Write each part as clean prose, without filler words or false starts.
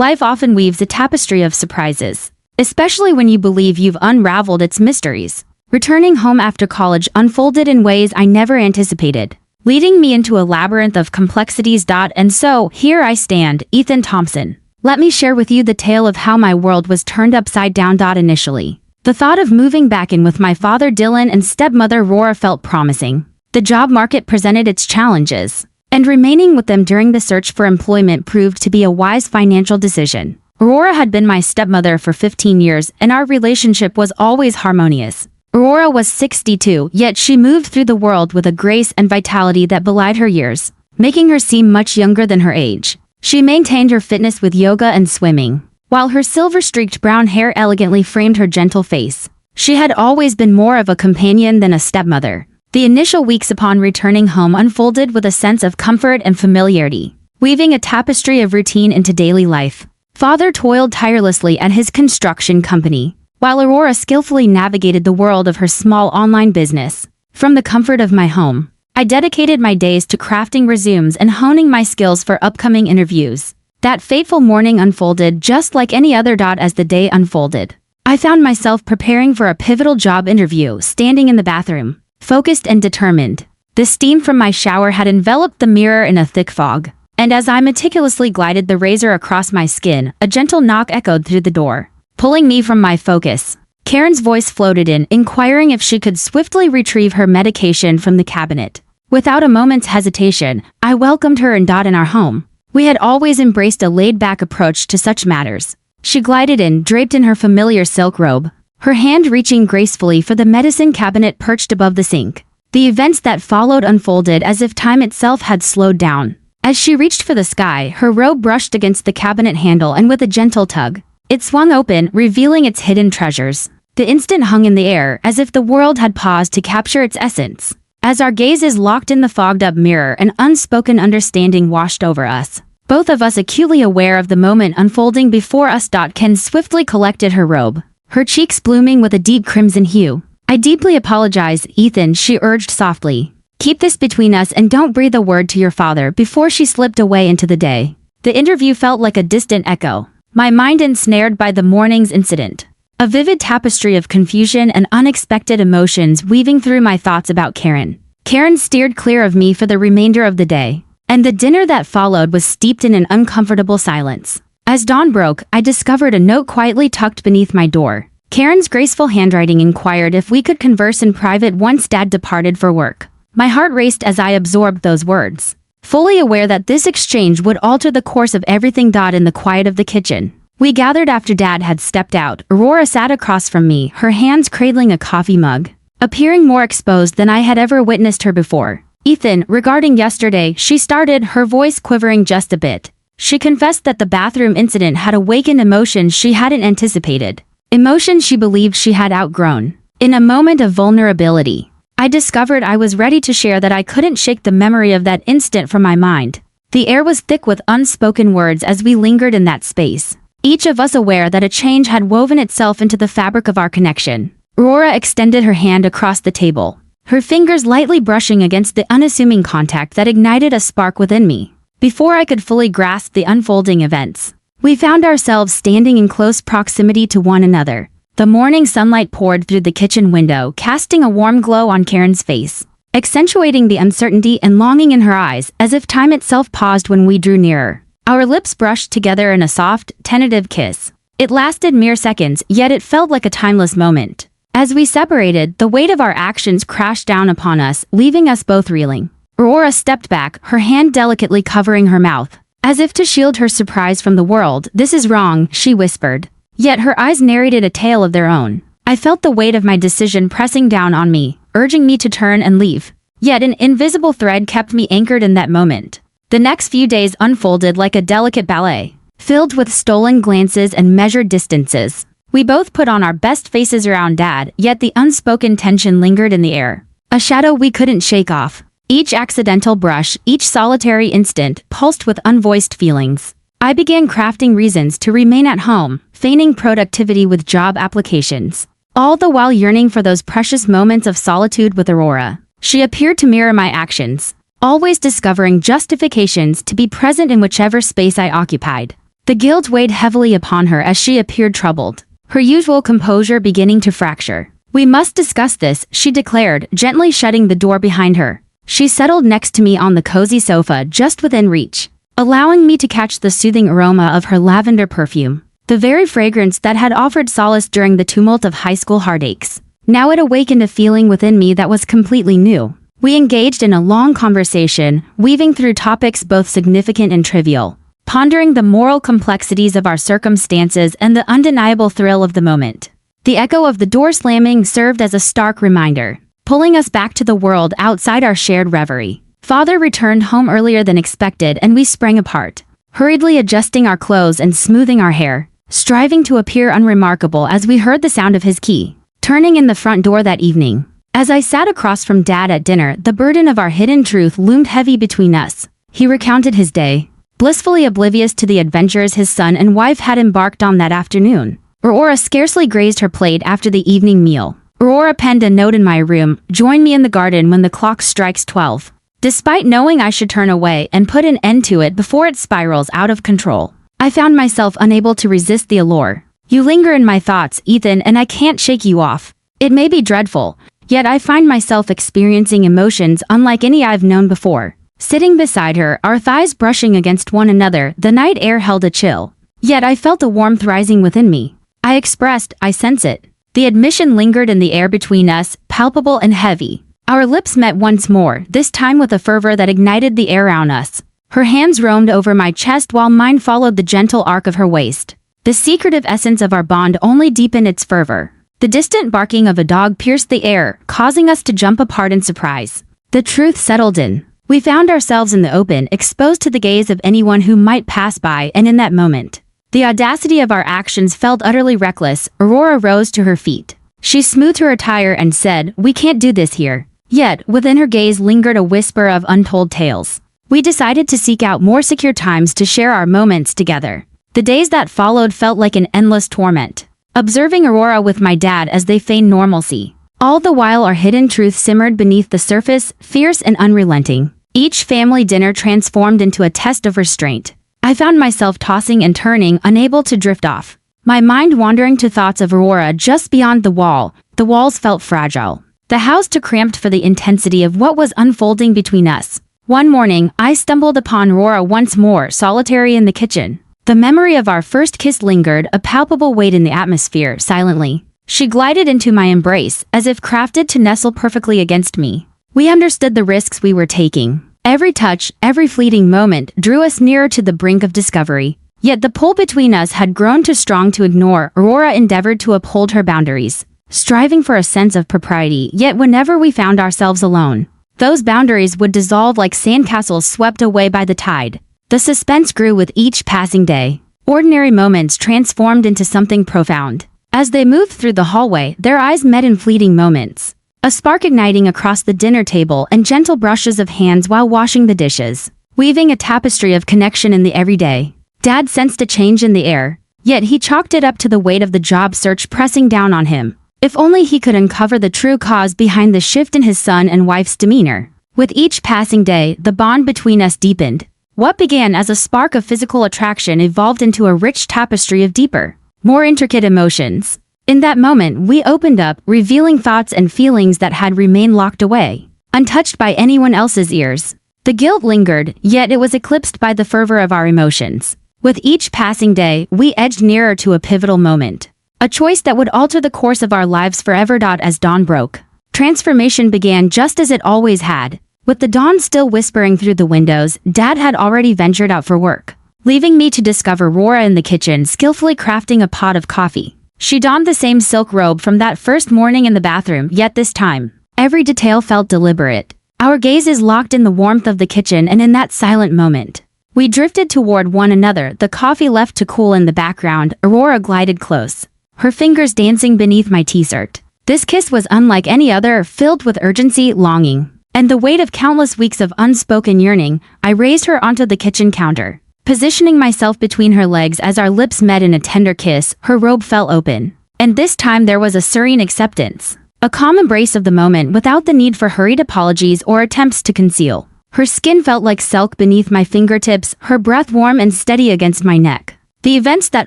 Life often weaves a tapestry of surprises, especially when you believe you've unraveled its mysteries. Returning home after college unfolded in ways I never anticipated, leading me into a labyrinth of complexities. And so, here I stand, Ethan Thompson. Let me share with you the tale of how my world was turned upside down. Initially, the thought of moving back in with my father Dylan and stepmother Aurora felt promising. The job market presented its challenges, and remaining with them during the search for employment proved to be a wise financial decision. Aurora had been my stepmother for 15 years, and our relationship was always harmonious. Aurora was 62, yet she moved through the world with a grace and vitality that belied her years, making her seem much younger than her age. She maintained her fitness with yoga and swimming, while her silver-streaked brown hair elegantly framed her gentle face. She had always been more of a companion than a stepmother. The initial weeks upon returning home unfolded with a sense of comfort and familiarity, weaving a tapestry of routine into daily life. Father toiled tirelessly at his construction company, while Aurora skillfully navigated the world of her small online business. From the comfort of my home, I dedicated my days to crafting resumes and honing my skills for upcoming interviews. That fateful morning unfolded just like any other. As the day unfolded, I found myself preparing for a pivotal job interview, standing in the bathroom, focused and determined. The steam from my shower had enveloped the mirror in a thick fog, and as I meticulously glided the razor across my skin, a gentle knock echoed through the door, pulling me from my focus. Karen's voice floated in, inquiring if she could swiftly retrieve her medication from the cabinet. Without a moment's hesitation, I welcomed her in our home. We had always embraced a laid-back approach to such matters. She glided in, draped in her familiar silk robe, her hand reaching gracefully for the medicine cabinet perched above the sink. The events that followed unfolded as if time itself had slowed down. As she reached for the sky, her robe brushed against the cabinet handle, and with a gentle tug, it swung open, revealing its hidden treasures. The instant hung in the air, as if the world had paused to capture its essence. As our gazes locked in the fogged-up mirror, an unspoken understanding washed over us, both of us acutely aware of the moment unfolding before us. Ken swiftly collected her robe, her cheeks blooming with a deep crimson hue. "I deeply apologize, Ethan," she urged softly. "Keep this between us and don't breathe a word to your father." Before she slipped away into the day, the interview felt like a distant echo, my mind ensnared by the morning's incident. A vivid tapestry of confusion and unexpected emotions weaving through my thoughts about Karen. Karen steered clear of me for the remainder of the day, and the dinner that followed was steeped in an uncomfortable silence. As dawn broke, I discovered a note quietly tucked beneath my door. Karen's graceful handwriting inquired if we could converse in private once Dad departed for work. My heart raced as I absorbed those words, fully aware that this exchange would alter the course of everything. In the quiet of the kitchen, we gathered after Dad had stepped out. Aurora sat across from me, her hands cradling a coffee mug, appearing more exposed than I had ever witnessed her before. "Ethan, regarding yesterday," she started, her voice quivering just a bit. She confessed that the bathroom incident had awakened emotions she hadn't anticipated, emotions she believed she had outgrown. In a moment of vulnerability, I discovered I was ready to share that I couldn't shake the memory of that instant from my mind. The air was thick with unspoken words as we lingered in that space, each of us aware that a change had woven itself into the fabric of our connection. Aurora extended her hand across the table, her fingers lightly brushing against the unassuming contact that ignited a spark within me. Before I could fully grasp the unfolding events, we found ourselves standing in close proximity to one another. The morning sunlight poured through the kitchen window, casting a warm glow on Karen's face, accentuating the uncertainty and longing in her eyes, as if time itself paused when we drew nearer. Our lips brushed together in a soft, tentative kiss. It lasted mere seconds, yet it felt like a timeless moment. As we separated, the weight of our actions crashed down upon us, leaving us both reeling. Aurora stepped back, her hand delicately covering her mouth, as if to shield her surprise from the world. "This is wrong," she whispered. Yet her eyes narrated a tale of their own. I felt the weight of my decision pressing down on me, urging me to turn and leave. Yet an invisible thread kept me anchored in that moment. The next few days unfolded like a delicate ballet, filled with stolen glances and measured distances. We both put on our best faces around Dad, yet the unspoken tension lingered in the air, a shadow we couldn't shake off. Each accidental brush, each solitary instant, pulsed with unvoiced feelings. I began crafting reasons to remain at home, feigning productivity with job applications, all the while yearning for those precious moments of solitude with Aurora. She appeared to mirror my actions, always discovering justifications to be present in whichever space I occupied. The guilt weighed heavily upon her as she appeared troubled, her usual composure beginning to fracture. "We must discuss this," she declared, gently shutting the door behind her. She settled next to me on the cozy sofa just within reach, allowing me to catch the soothing aroma of her lavender perfume, the very fragrance that had offered solace during the tumult of high school heartaches. Now it awakened a feeling within me that was completely new. We engaged in a long conversation, weaving through topics both significant and trivial, pondering the moral complexities of our circumstances and the undeniable thrill of the moment. The echo of the door slamming served as a stark reminder, pulling us back to the world outside our shared reverie. Father returned home earlier than expected and we sprang apart, hurriedly adjusting our clothes and smoothing our hair, striving to appear unremarkable as we heard the sound of his key turning in the front door that evening. As I sat across from Dad at dinner, the burden of our hidden truth loomed heavy between us. He recounted his day, blissfully oblivious to the adventures his son and wife had embarked on that afternoon. Aurora scarcely grazed her plate after the evening meal. Aurora penned a note in my room, "Join me in the garden when the clock strikes 12. Despite knowing I should turn away and put an end to it before it spirals out of control, I found myself unable to resist the allure. "You linger in my thoughts, Ethan, and I can't shake you off. It may be dreadful, yet I find myself experiencing emotions unlike any I've known before." Sitting beside her, our thighs brushing against one another, the night air held a chill. Yet I felt a warmth rising within me. I expressed, "I sense it." The admission lingered in the air between us, palpable and heavy. Our lips met once more, this time with a fervor that ignited the air around us. Her hands roamed over my chest while mine followed the gentle arc of her waist. The secretive essence of our bond only deepened its fervor. The distant barking of a dog pierced the air, causing us to jump apart in surprise. The truth settled in. We found ourselves in the open, exposed to the gaze of anyone who might pass by, and in that moment, the audacity of our actions felt utterly reckless. Aurora rose to her feet. She smoothed her attire and said, "We can't do this here." Yet, within her gaze lingered a whisper of untold tales. We decided to seek out more secure times to share our moments together. The days that followed felt like an endless torment, observing Aurora with my dad as they feigned normalcy. All the while our hidden truth simmered beneath the surface, fierce and unrelenting. Each family dinner transformed into a test of restraint. I found myself tossing and turning, unable to drift off, my mind wandering to thoughts of Aurora just beyond the wall. The walls felt fragile, the house too cramped for the intensity of what was unfolding between us. One morning, I stumbled upon Aurora once more, solitary in the kitchen. The memory of our first kiss lingered, a palpable weight in the atmosphere. Silently, she glided into my embrace, as if crafted to nestle perfectly against me. We understood the risks we were taking. Every touch, every fleeting moment, drew us nearer to the brink of discovery. Yet the pull between us had grown too strong to ignore. Aurora endeavored to uphold her boundaries, striving for a sense of propriety, yet whenever we found ourselves alone, those boundaries would dissolve like sandcastles swept away by the tide. The suspense grew with each passing day. Ordinary moments transformed into something profound. As they moved through the hallway, their eyes met in fleeting moments, a spark igniting across the dinner table and gentle brushes of hands while washing the dishes, weaving a tapestry of connection in the everyday. Dad sensed a change in the air, yet he chalked it up to the weight of the job search pressing down on him. If only he could uncover the true cause behind the shift in his son and wife's demeanor. With each passing day, the bond between us deepened. What began as a spark of physical attraction evolved into a rich tapestry of deeper, more intricate emotions. In that moment, we opened up, revealing thoughts and feelings that had remained locked away, untouched by anyone else's ears. The guilt lingered, yet it was eclipsed by the fervor of our emotions. With each passing day, we edged nearer to a pivotal moment, a choice that would alter the course of our lives forever. As dawn broke, transformation began just as it always had. With the dawn still whispering through the windows, Dad had already ventured out for work, leaving me to discover Aurora in the kitchen, skillfully crafting a pot of coffee. She donned the same silk robe from that first morning in the bathroom, yet this time, every detail felt deliberate. Our gazes locked in the warmth of the kitchen, and in that silent moment, we drifted toward one another, the coffee left to cool in the background. Aurora glided close, her fingers dancing beneath my t-shirt. This kiss was unlike any other, filled with urgency, longing, and the weight of countless weeks of unspoken yearning. I raised her onto the kitchen counter, positioning myself between her legs as our lips met in a tender kiss. Her robe fell open, and this time there was a serene acceptance, a calm embrace of the moment without the need for hurried apologies or attempts to conceal. Her skin felt like silk beneath my fingertips, her breath warm and steady against my neck. The events that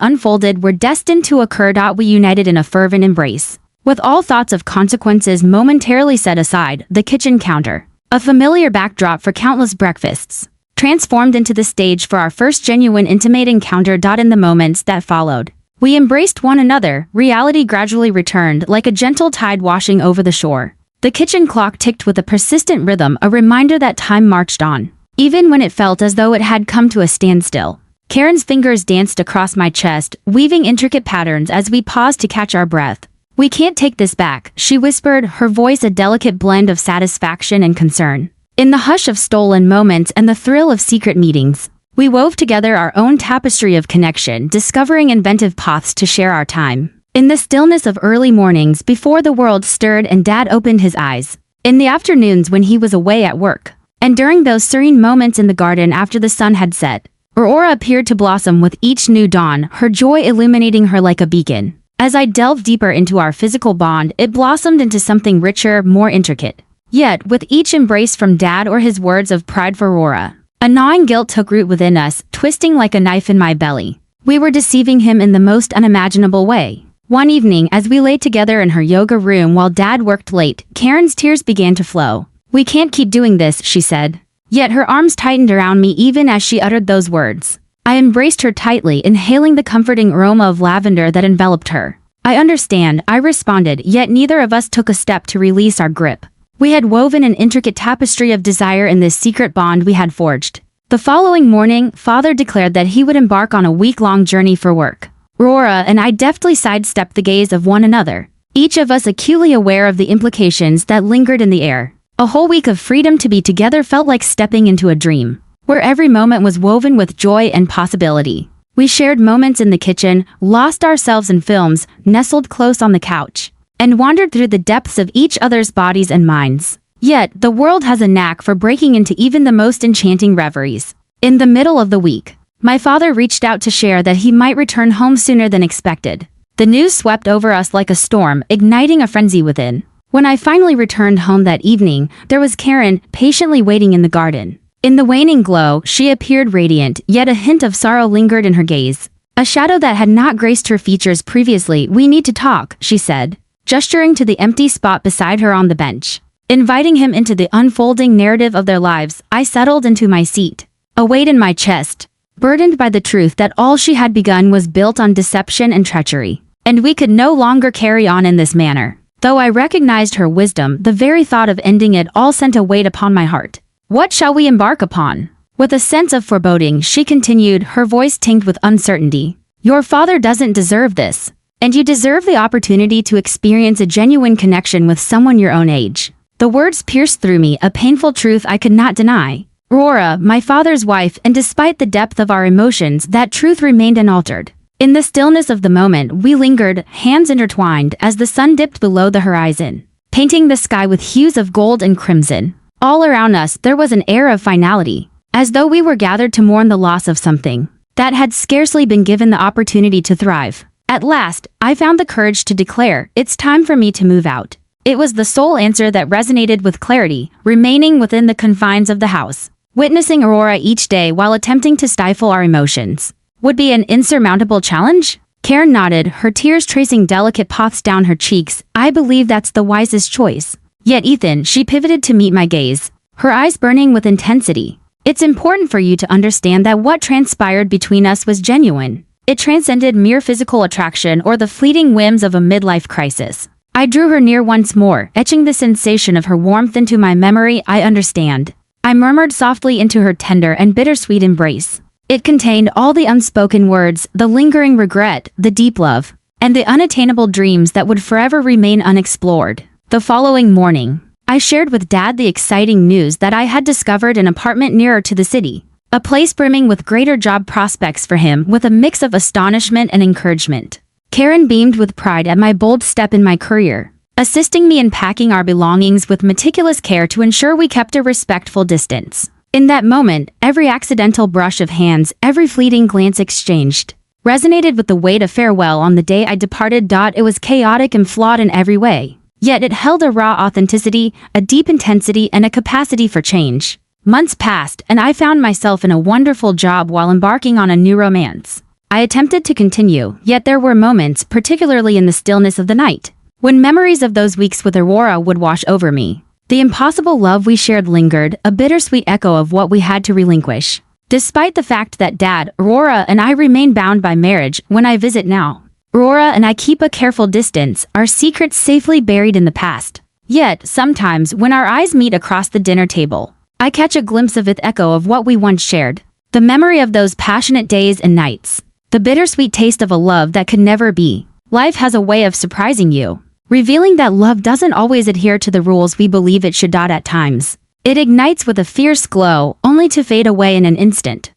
unfolded were destined to occur. We united in a fervent embrace. With all thoughts of consequences momentarily set aside, the kitchen counter, a familiar backdrop for countless breakfasts, transformed into the stage for our first genuine intimate encounter. In the moments that followed, we embraced one another. Reality gradually returned like a gentle tide washing over the shore. The kitchen clock ticked with a persistent rhythm, a reminder that time marched on, even when it felt as though it had come to a standstill. Karen's fingers danced across my chest, weaving intricate patterns as we paused to catch our breath. "We can't take this back," she whispered, her voice a delicate blend of satisfaction and concern. In the hush of stolen moments and the thrill of secret meetings, we wove together our own tapestry of connection, discovering inventive paths to share our time. In the stillness of early mornings before the world stirred and Dad opened his eyes, in the afternoons when he was away at work, and during those serene moments in the garden after the sun had set, Aurora appeared to blossom with each new dawn, her joy illuminating her like a beacon. As I delved deeper into our physical bond, it blossomed into something richer, more intricate. Yet, with each embrace from Dad or his words of pride for Aurora, a gnawing guilt took root within us, twisting like a knife in my belly. We were deceiving him in the most unimaginable way. One evening, as we lay together in her yoga room while Dad worked late, Karen's tears began to flow. "We can't keep doing this," she said. Yet her arms tightened around me even as she uttered those words. I embraced her tightly, inhaling the comforting aroma of lavender that enveloped her. "I understand," I responded, yet neither of us took a step to release our grip. We had woven an intricate tapestry of desire in this secret bond we had forged. The following morning, Father declared that he would embark on a week-long journey for work. Aurora and I deftly sidestepped the gaze of one another, each of us acutely aware of the implications that lingered in the air. A whole week of freedom to be together felt like stepping into a dream, where every moment was woven with joy and possibility. We shared moments in the kitchen, lost ourselves in films, nestled close on the couch, and wandered through the depths of each other's bodies and minds. Yet, the world has a knack for breaking into even the most enchanting reveries. In the middle of the week, my father reached out to share that he might return home sooner than expected. The news swept over us like a storm, igniting a frenzy within. When I finally returned home that evening, there was Karen, patiently waiting in the garden. In the waning glow, she appeared radiant, yet a hint of sorrow lingered in her gaze. A shadow that had not graced her features previously. "We need to talk," she said, gesturing to the empty spot beside her on the bench. Inviting him into the unfolding narrative of their lives, I settled into my seat, a weight in my chest, burdened by the truth that all she had begun was built on deception and treachery, and we could no longer carry on in this manner. Though I recognized her wisdom, the very thought of ending it all sent a weight upon my heart. "What shall we embark upon?" With a sense of foreboding, she continued, her voice tinged with uncertainty. "Your father doesn't deserve this, and you deserve the opportunity to experience a genuine connection with someone your own age." The words pierced through me, a painful truth I could not deny. Aurora, my father's wife, and despite the depth of our emotions, that truth remained unaltered. In the stillness of the moment, we lingered, hands intertwined, as the sun dipped below the horizon, painting the sky with hues of gold and crimson. All around us, there was an air of finality, as though we were gathered to mourn the loss of something that had scarcely been given the opportunity to thrive. At last, I found the courage to declare, "It's time for me to move out." It was the sole answer that resonated with clarity, remaining within the confines of the house. Witnessing Aurora each day while attempting to stifle our emotions would be an insurmountable challenge? Karen nodded, her tears tracing delicate paths down her cheeks. "I believe that's the wisest choice." Yet Ethan, she pivoted to meet my gaze, her eyes burning with intensity. "It's important for you to understand that what transpired between us was genuine. It transcended mere physical attraction or the fleeting whims of a midlife crisis." I drew her near once more, etching the sensation of her warmth into my memory. "I understand," I murmured softly into her tender and bittersweet embrace. It contained all the unspoken words, the lingering regret, the deep love, and the unattainable dreams that would forever remain unexplored. The following morning, I shared with Dad the exciting news that I had discovered an apartment nearer to the city, a place brimming with greater job prospects for him, with a mix of astonishment and encouragement. Karen beamed with pride at my bold step in my career, assisting me in packing our belongings with meticulous care to ensure we kept a respectful distance. In that moment, every accidental brush of hands, every fleeting glance exchanged, resonated with the weight of farewell on the day I departed. It was chaotic and flawed in every way, yet it held a raw authenticity, a deep intensity, and a capacity for change. Months passed, and I found myself in a wonderful job while embarking on a new romance. I attempted to continue, yet there were moments, particularly in the stillness of the night, when memories of those weeks with Aurora would wash over me. The impossible love we shared lingered, a bittersweet echo of what we had to relinquish. Despite the fact that Dad, Aurora, and I remain bound by marriage when I visit now, Aurora and I keep a careful distance, our secrets safely buried in the past. Yet, sometimes, when our eyes meet across the dinner table, I catch a glimpse of the echo of what we once shared. The memory of those passionate days and nights. The bittersweet taste of a love that could never be. Life has a way of surprising you, revealing that love doesn't always adhere to the rules we believe it should. At times, it ignites with a fierce glow, only to fade away in an instant.